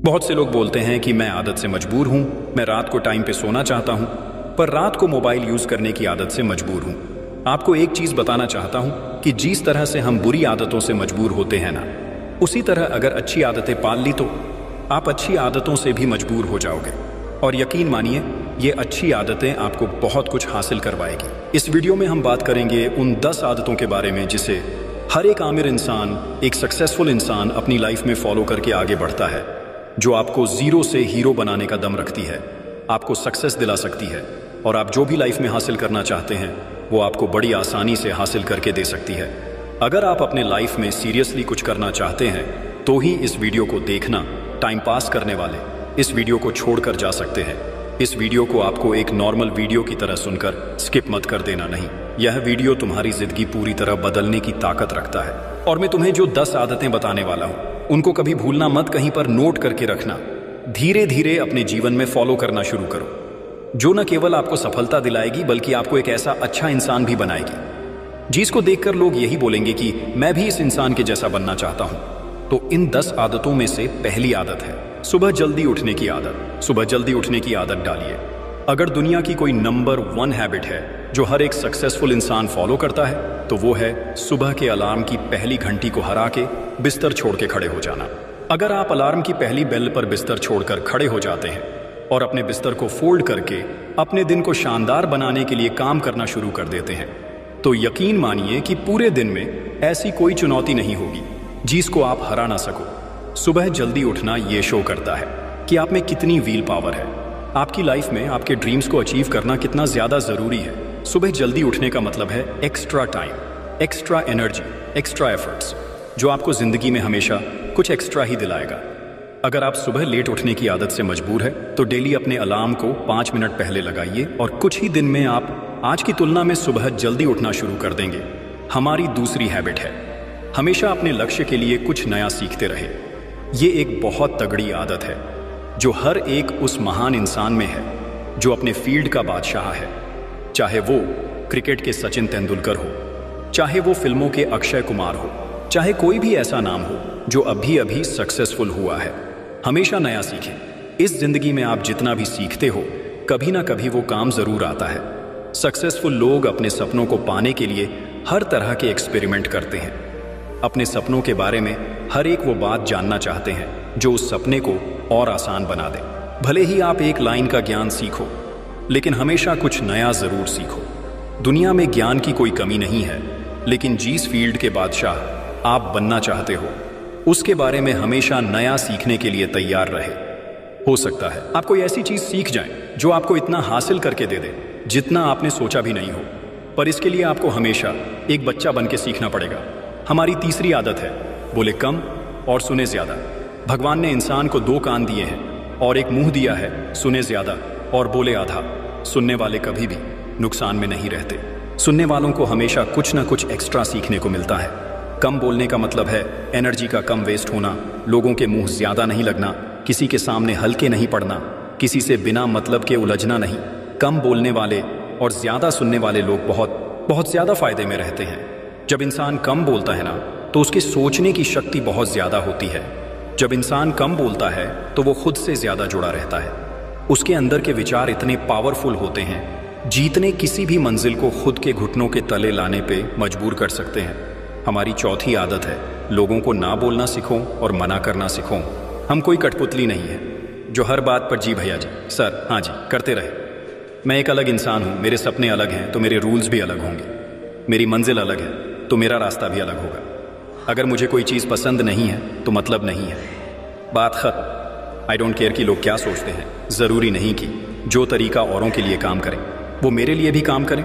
बहुत से लोग बोलते हैं कि मैं आदत से मजबूर हूं, मैं रात को टाइम पे सोना चाहता हूं, पर रात को मोबाइल यूज करने की आदत से मजबूर हूं। आपको एक चीज बताना चाहता हूं कि जिस तरह से हम बुरी आदतों से मजबूर होते हैं ना, उसी तरह अगर अच्छी आदतें पाल ली तो आप अच्छी आदतों से भी मजबूर हो जाओगे। और यकीन मानिए, ये अच्छी आदतें आपको बहुत कुछ हासिल करवाएगी। इस वीडियो में हम बात करेंगे उन 10 आदतों के बारे में जिसे हर एक आमिर इंसान, एक सक्सेसफुल इंसान अपनी लाइफ में फॉलो करके आगे बढ़ता है, जो आपको जीरो से हीरो बनाने का दम रखती है, आपको सक्सेस दिला सकती है और आप जो भी लाइफ में हासिल करना चाहते हैं वो आपको बड़ी आसानी से हासिल करके दे सकती है। अगर आप अपने लाइफ में सीरियसली कुछ करना चाहते हैं तो ही इस वीडियो को देखना। टाइम पास करने वाले इस वीडियो को छोड़कर जा सकते हैं। इस वीडियो को आपको एक नॉर्मल वीडियो की तरह सुनकर स्किप मत कर देना। नहीं, यह वीडियो तुम्हारी जिंदगी पूरी तरह बदलने की ताकत रखता है। और मैं तुम्हें जो 10 आदतें बताने वाला हूं उनको कभी भूलना मत, कहीं पर नोट करके रखना। धीरे धीरे अपने जीवन में फॉलो करना शुरू करो, जो न केवल आपको सफलता दिलाएगी बल्कि आपको एक ऐसा अच्छा इंसान भी बनाएगी जिसको देखकर लोग यही बोलेंगे कि मैं भी इस इंसान के जैसा बनना चाहता हूं। तो इन 10 आदतों में से पहली आदत है सुबह जल्दी उठने की आदत। सुबह जल्दी उठने की आदत डालिए। अगर दुनिया की कोई नंबर 1 हैबिट है जो हर एक सक्सेसफुल इंसान फॉलो करता है तो वो है सुबह के अलार्म की पहली घंटी को हरा के बिस्तर छोड़ के खड़े हो जाना। अगर आप अलार्म की पहली बेल पर बिस्तर छोड़कर खड़े हो जाते हैं और अपने बिस्तर को फोल्ड करके अपने दिन को शानदार बनाने के लिए काम करना शुरू कर देते हैं, तो यकीन मानिए कि पूरे दिन में ऐसी कोई चुनौती नहीं होगी जिसको आप हरा ना सको। सुबह जल्दी उठना ये शो करता है कि आप में कितनी व्हील पावर है। आपकी लाइफ में आपके ड्रीम्स को अचीव करना कितना ज्यादा जरूरी है। सुबह जल्दी उठने का मतलब है extra time, extra energy, extra efforts, जो आपको जिंदगी में हमेशा कुछ एक्स्ट्रा ही दिलाएगा। अगर आप सुबह लेट उठने की आदत से मजबूर है तो डेली अपने अलार्म को 5 मिनट पहले लगाइए और कुछ ही दिन में आप आज की तुलना में सुबह जल्दी उठना शुरू कर देंगे। हमारी दूसरी हैबिट है हमेशा अपने लक्ष्य के लिए कुछ नया सीखते रहे। ये एक बहुत तगड़ी आदत है जो हर एक उस महान इंसान में है जो अपने फील्ड का बादशाह है। चाहे वो क्रिकेट के सचिन तेंदुलकर हो, चाहे वो फिल्मों के अक्षय कुमार हो, चाहे कोई भी ऐसा नाम हो जो अभी अभी सक्सेसफुल हुआ है। हमेशा नया सीखें। इस जिंदगी में आप जितना भी सीखते हो कभी ना कभी वो काम जरूर आता है। सक्सेसफुल लोग अपने सपनों को पाने के लिए हर तरह के एक्सपेरिमेंट करते हैं। अपने सपनों के बारे में हर एक वो बात जानना चाहते हैं जो उस सपने को और आसान बना दे। भले ही आप एक लाइन का ज्ञान सीखो, लेकिन हमेशा कुछ नया जरूर सीखो। दुनिया में ज्ञान की कोई कमी नहीं है, लेकिन जिस फील्ड के बादशाह आप बनना चाहते हो उसके बारे में हमेशा नया सीखने के लिए तैयार रहे। हो सकता है आप कोई ऐसी चीज सीख जाएं जो आपको इतना हासिल करके दे दे जितना आपने सोचा भी नहीं हो, पर इसके लिए आपको हमेशा एक बच्चा बन के सीखना पड़ेगा। हमारी तीसरी आदत है बोले कम और सुने ज्यादा। भगवान ने इंसान को 2 कान दिए हैं और एक मुंह दिया है, सुने ज्यादा और बोले आधा। सुनने वाले कभी भी नुकसान में नहीं रहते। सुनने वालों को हमेशा कुछ ना कुछ एक्स्ट्रा सीखने को मिलता है। कम बोलने का मतलब है एनर्जी का कम वेस्ट होना, लोगों के मुंह ज्यादा नहीं लगना, किसी के सामने हल्के नहीं पड़ना, किसी से बिना मतलब के उलझना नहीं। कम बोलने वाले और ज्यादा सुनने वाले लोग बहुत ज्यादा फायदे में रहते हैं। जब इंसान कम बोलता है ना तो उसकी सोचने की शक्ति बहुत ज्यादा होती है। जब इंसान कम बोलता है तो वो खुद से ज्यादा जुड़ा रहता है। उसके अंदर के विचार इतने पावरफुल होते हैं जीतने किसी भी मंजिल को खुद के घुटनों के तले लाने पे मजबूर कर सकते हैं। हमारी चौथी आदत है लोगों को ना बोलना सीखो और मना करना सीखो। हम कोई कठपुतली नहीं है जो हर बात पर जी भैया जी, सर, हाँ जी करते रहे। मैं एक अलग इंसान हूँ, मेरे सपने अलग हैं तो मेरे रूल्स भी अलग होंगे। मेरी मंजिल अलग है तो मेरा रास्ता भी अलग होगा। अगर मुझे कोई चीज़ पसंद नहीं है तो मतलब नहीं है, बात खत्म। आई डोंट केयर कि लोग क्या सोचते हैं। ज़रूरी नहीं कि जो तरीका औरों के लिए काम करे वो मेरे लिए भी काम करे।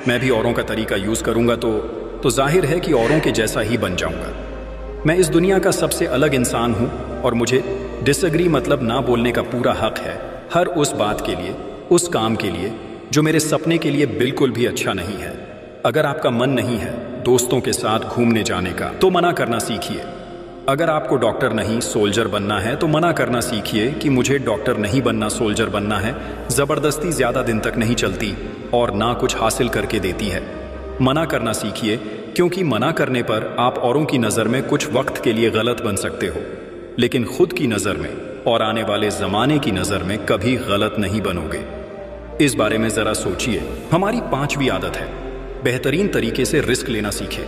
मैं भी औरों का तरीका यूज़ करूँगा तो जाहिर है कि औरों के जैसा ही बन जाऊँगा। मैं इस दुनिया का सबसे अलग इंसान हूँ और मुझे डिसएग्री मतलब ना बोलने का पूरा हक है हर उस बात के लिए, उस काम के लिए जो मेरे सपने के लिए बिल्कुल भी अच्छा नहीं है। अगर आपका मन नहीं है दोस्तों के साथ घूमने जाने का तो मना करना सीखिए। अगर आपको डॉक्टर नहीं सोल्जर बनना है तो मना करना सीखिए कि मुझे डॉक्टर नहीं बनना, सोल्जर बनना है। ज़बरदस्ती ज़्यादा दिन तक नहीं चलती और ना कुछ हासिल करके देती है। मना करना सीखिए, क्योंकि मना करने पर आप औरों की नज़र में कुछ वक्त के लिए गलत बन सकते हो, लेकिन खुद की नज़र में और आने वाले जमाने की नजर में कभी गलत नहीं बनोगे। इस बारे में जरा सोचिए। हमारी 5वीं आदत है, बेहतरीन तरीके से रिस्क लेना सीखे।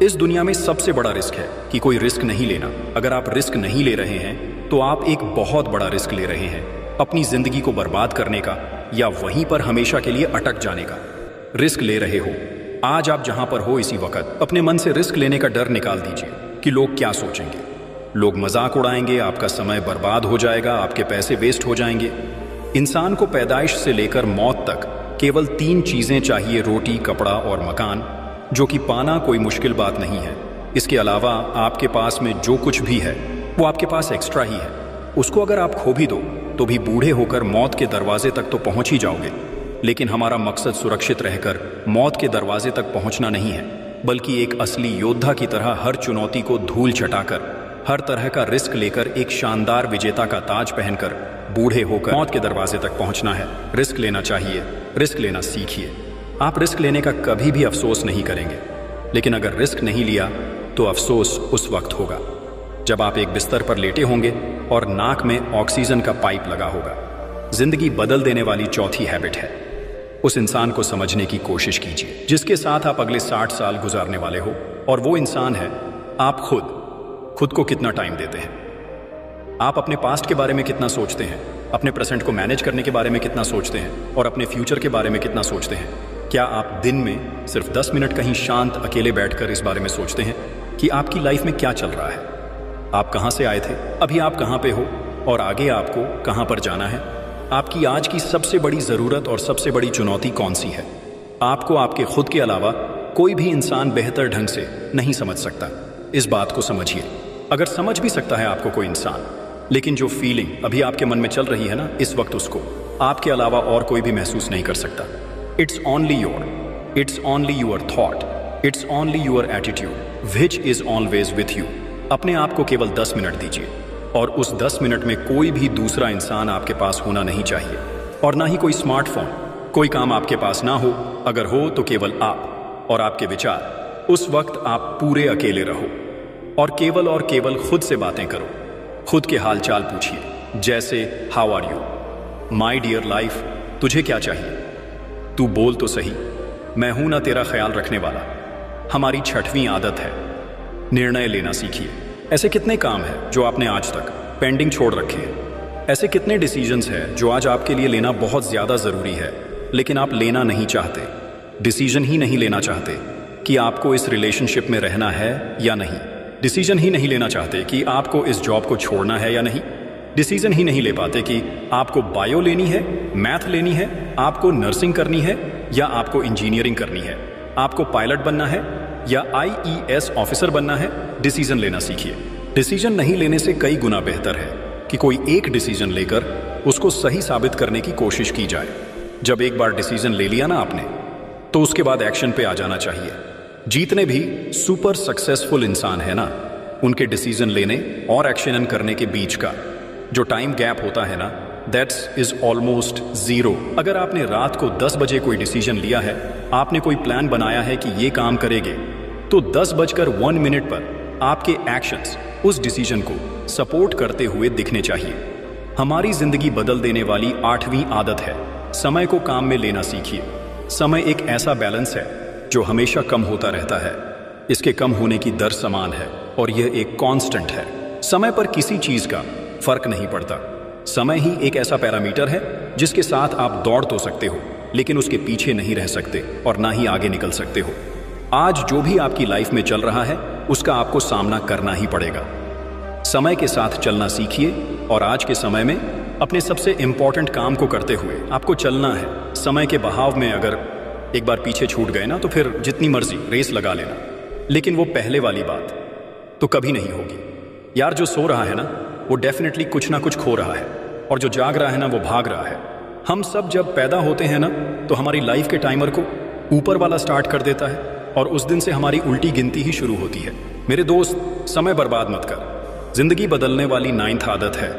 इस दुनिया में सबसे बड़ा रिस्क है कि कोई रिस्क नहीं लेना। अगर आप रिस्क नहीं ले रहे हैं तो आप एक बहुत बड़ा रिस्क ले रहे हैं, अपनी जिंदगी को बर्बाद करने का या वहीं पर हमेशा के लिए अटक जाने का। रिस्क ले रहे हो। आज आप जहां पर हो इसी वक्त अपने मन से रिस्क लेने का डर निकाल दीजिए कि लोग क्या सोचेंगे। लोग मजाक उड़ाएंगे, आपका समय बर्बाद हो जाएगा, आपके पैसे वेस्ट हो जाएंगे। इंसान को पैदाइश से लेकर मौत तक केवल 3 चीजें चाहिए, रोटी, कपड़ा और मकान, जो कि पाना कोई मुश्किल बात नहीं है। इसके अलावा आपके पास में जो कुछ भी है वो आपके पास एक्स्ट्रा ही है। उसको अगर आप खो भी दो तो भी बूढ़े होकर मौत के दरवाजे तक तो पहुंच ही जाओगे। लेकिन हमारा मकसद सुरक्षित रहकर मौत के दरवाजे तक पहुंचना नहीं है, बल्कि एक असली योद्धा की तरह हर चुनौती को धूल चटाकर, हर तरह का रिस्क लेकर, एक शानदार विजेता का ताज पहनकर बूढ़े होकर मौत के दरवाजे तक पहुंचना है। रिस्क लेना चाहिए, रिस्क लेना सीखिए। आप रिस्क लेने का कभी भी अफसोस नहीं करेंगे, लेकिन अगर रिस्क नहीं लिया तो अफसोस उस वक्त होगा जब आप एक बिस्तर पर लेटे होंगे और नाक में ऑक्सीजन का पाइप लगा होगा। जिंदगी बदल देने वाली चौथी हैबिट है, उस इंसान को समझने की कोशिश कीजिए जिसके साथ आप अगले 60 साल गुजारने वाले हो, और वो इंसान है आप खुद को कितना टाइम देते हैं। आप अपने पास्ट के बारे में कितना सोचते हैं, अपने प्रेजेंट को मैनेज करने के बारे में कितना सोचते हैं, और अपने फ्यूचर के बारे में कितना सोचते हैं। क्या आप दिन में सिर्फ 10 मिनट कहीं शांत अकेले बैठकर इस बारे में सोचते हैं कि आपकी लाइफ में क्या चल रहा है, आप कहां से आए थे, अभी आप कहां पे हो, और आगे आपको कहां पर जाना है। आपकी आज की सबसे बड़ी जरूरत और सबसे बड़ी चुनौती कौन सी है। आपको आपके खुद के अलावा कोई भी इंसान बेहतर ढंग से नहीं समझ सकता। इस बात को समझिए। अगर समझ भी सकता है आपको कोई इंसान, लेकिन जो फीलिंग अभी आपके मन में चल रही है ना इस वक्त, उसको आपके अलावा और कोई भी महसूस नहीं कर सकता। It's only your thought, it's only your attitude which is always with you. अपने आप को केवल 10 मिनट दीजिए, और उस 10 मिनट में कोई भी दूसरा इंसान आपके पास होना नहीं चाहिए, और ना ही कोई स्मार्टफोन। कोई काम आपके पास ना हो, अगर हो तो केवल आप और आपके विचार। उस वक्त आप पूरे अकेले रहो और केवल खुद से बातें करो। खुद के हालचाल पूछिए, जैसे how are you, my dear life, तुझे क्या चाहिए, तू बोल तो सही, मैं हूं ना तेरा ख्याल रखने वाला। हमारी 6वीं आदत है, निर्णय लेना सीखिए। ऐसे कितने काम हैं जो आपने आज तक पेंडिंग छोड़ रखे हैं। ऐसे कितने डिसीजंस हैं जो आज आपके लिए लेना बहुत ज्यादा जरूरी है, लेकिन आप लेना नहीं चाहते। डिसीजन ही नहीं लेना चाहते कि आपको इस रिलेशनशिप में रहना है या नहीं। डिसीजन ही नहीं लेना चाहते कि आपको इस जॉब को छोड़ना है या नहीं। डिसीजन ही नहीं ले पाते कि आपको बायो लेनी है, मैथ लेनी है, आपको नर्सिंग करनी है या आपको इंजीनियरिंग करनी है, आपको पायलट बनना है या IES ऑफिसर बनना है। डिसीजन लेना सीखिए। डिसीजन नहीं लेने से कई गुना बेहतर है कि कोई एक डिसीजन लेकर उसको सही साबित करने की कोशिश की जाए। जब एक बार डिसीजन ले लिया ना आपने, तो उसके बाद एक्शन पे आ जाना चाहिए। जितने भी सुपर सक्सेसफुल इंसान है ना, उनके डिसीजन लेने और एक्शन करने के बीच का जो टाइम गैप होता है ना, दैट्स इज ऑलमोस्ट 0। अगर आपने रात को 10 बजे कोई डिसीजन लिया है, आपने कोई प्लान बनाया है कि ये काम करेंगे, तो 10:01 पर आपके एक्शंस उस डिसीजन को सपोर्ट करते हुए दिखने चाहिए। हमारी जिंदगी बदल देने वाली 8वीं आदत है, समय को काम में लेना सीखिए। समय एक ऐसा बैलेंस है जो हमेशा कम होता रहता है। इसके कम होने की दर समान है और यह एक कांस्टेंट है। समय पर किसी चीज का फर्क नहीं पड़ता। समय ही एक ऐसा पैरामीटर है जिसके साथ आप दौड़ तो सकते हो, लेकिन उसके पीछे नहीं रह सकते और ना ही आगे निकल सकते हो। आज जो भी आपकी लाइफ में चल रहा है, उसका आपको सामना करना ही पड़ेगा। समय के साथ चलना सीखिए और आज के समय में अपने सबसे इंपॉर्टेंट काम को करते हुए आपको चलना है। समय के बहाव में अगर एक बार पीछे छूट गए ना, तो फिर जितनी मर्जी रेस लगा लेना, लेकिन वो पहले वाली बात तो कभी नहीं होगी। यार, जो सो रहा है ना, वो डेफिनेटली कुछ ना कुछ खो रहा है, और जो जाग रहा है ना, वो भाग रहा है। हम सब जब पैदा होते हैं ना, तो हमारी लाइफ के टाइमर को ऊपर वाला स्टार्ट कर देता है, और उस दिन से हमारी उल्टी गिनती ही शुरू होती है। मेरे दोस्त, समय बर्बाद मत कर। जिंदगी बदलने वाली 9th आदत है,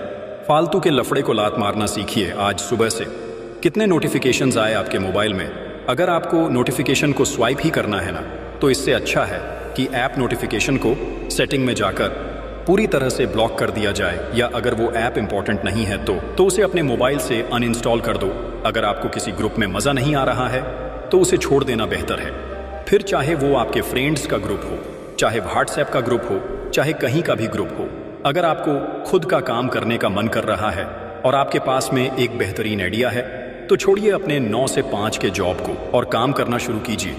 फालतू के लफड़े को लात मारना सीखिए। आज सुबह से कितने नोटिफिकेशंस आए आपके मोबाइल में। अगर आपको नोटिफिकेशन को स्वाइप ही करना है ना, तो इससे अच्छा है कि ऐप नोटिफिकेशन को सेटिंग में जाकर पूरी तरह से ब्लॉक कर दिया जाए, या अगर वो ऐप इंपॉर्टेंट नहीं है तो उसे अपने मोबाइल से अनइंस्टॉल कर दो। अगर आपको किसी ग्रुप में मज़ा नहीं आ रहा है तो उसे छोड़ देना बेहतर है। फिर चाहे वो आपके फ्रेंड्स का ग्रुप हो, चाहे व्हाट्सएप का ग्रुप हो, चाहे कहीं का भी ग्रुप हो, अगर आपको खुद का काम करने का मन कर रहा है और आपके पास में एक बेहतरीन आइडिया है तो छोड़िए अपने 9 से 5 के जॉब को और काम करना शुरू कीजिए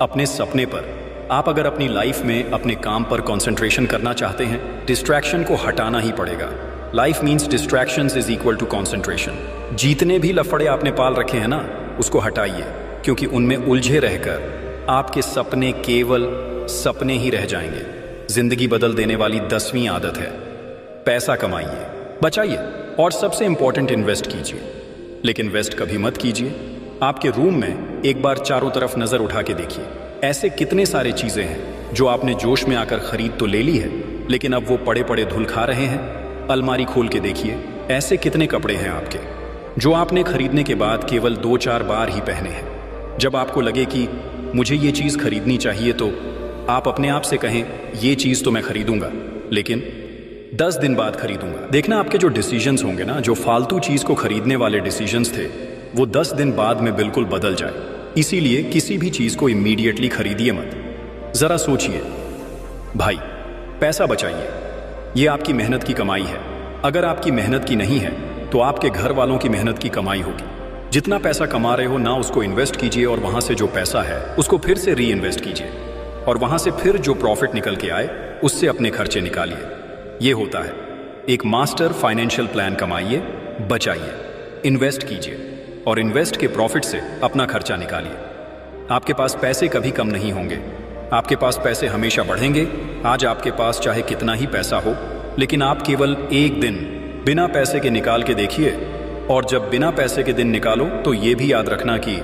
अपने सपने पर। आप अगर अपनी लाइफ में अपने काम पर कंसंट्रेशन करना चाहते हैं, डिस्ट्रैक्शन को हटाना ही पड़ेगा। Life means distractions is equal to concentration. जितने भी लफड़े आपने पाल रखे हैं ना, उसको हटाइए, क्योंकि उनमें उलझे रहकर आपके सपने केवल सपने ही रह जाएंगे। जिंदगी बदल देने वाली 10वीं आदत है पैसा कमाइए, बचाइए और सबसे इंपॉर्टेंट इन्वेस्ट कीजिए। लेकिन वेस्ट कभी मत कीजिए। आपके रूम में एक बार चारों तरफ नजर उठा के देखिए, ऐसे कितने सारे चीजें हैं जो आपने जोश में आकर खरीद तो ले ली है, लेकिन अब वो पड़े पड़े धूल खा रहे हैं। अलमारी खोल के देखिए, ऐसे कितने कपड़े हैं आपके जो आपने खरीदने के बाद केवल 2-4 बार ही पहने हैं। जब आपको लगे कि मुझे ये चीज खरीदनी चाहिए तो आप अपने आप से कहें ये चीज तो मैं खरीदूंगा, लेकिन 10 दिन बाद खरीदूंगा। देखना आपके जो डिसीजंस होंगे ना, जो फालतू चीज को खरीदने वाले डिसीजंस थे, वो 10 दिन बाद में बिल्कुल बदल जाए। इसीलिए किसी भी चीज को इमीडिएटली खरीदिए मत। जरा सोचिए भाई, पैसा बचाइए, ये आपकी मेहनत की कमाई है। अगर आपकी मेहनत की नहीं है तो आपके घर वालों की मेहनत की कमाई होगी। जितना पैसा कमा रहे हो ना, उसको इन्वेस्ट कीजिए और वहां से जो पैसा है उसको फिर से री इन्वेस्ट कीजिए, और वहां से फिर जो प्रॉफिट निकल के आए उससे अपने खर्चे निकालिए। ये होता है एक मास्टर फाइनेंशियल प्लान। कमाइए, बचाइए, इन्वेस्ट कीजिए और इन्वेस्ट के प्रॉफिट से अपना खर्चा निकालिए। आपके पास पैसे कभी कम नहीं होंगे, आपके पास पैसे हमेशा बढ़ेंगे। आज आपके पास चाहे कितना ही पैसा हो, लेकिन आप केवल एक दिन बिना पैसे के निकाल के देखिए, और जब बिना पैसे के दिन निकालो तो ये भी याद रखना कि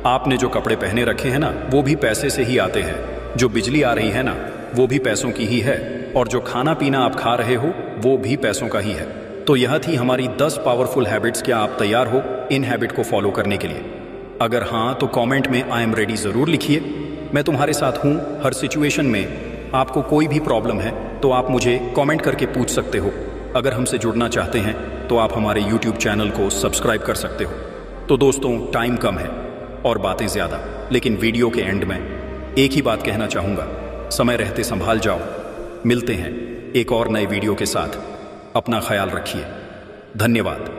आपने जो कपड़े पहने रखे हैं ना, वो भी पैसे से ही आते हैं। जो बिजली आ रही है ना, वो भी पैसों की ही है, और जो खाना पीना आप खा रहे हो वो भी पैसों का ही है। तो यह थी हमारी 10 पावरफुल हैबिट्स। क्या आप तैयार हो इन हैबिट को फॉलो करने के लिए? अगर हाँ तो कमेंट में आई एम रेडी जरूर लिखिए। मैं तुम्हारे साथ हूँ हर सिचुएशन में। आपको कोई भी प्रॉब्लम है तो आप मुझे कमेंट करके पूछ सकते हो। अगर हमसे जुड़ना चाहते हैं तो आप हमारे YouTube चैनल को सब्सक्राइब कर सकते हो। तो दोस्तों, टाइम कम है और बातें ज़्यादा, लेकिन वीडियो के एंड में एक ही बात कहना चाहूँगा, समय रहते संभाल जाओ। मिलते हैं एक और नए वीडियो के साथ। अपना ख्याल रखिए। धन्यवाद।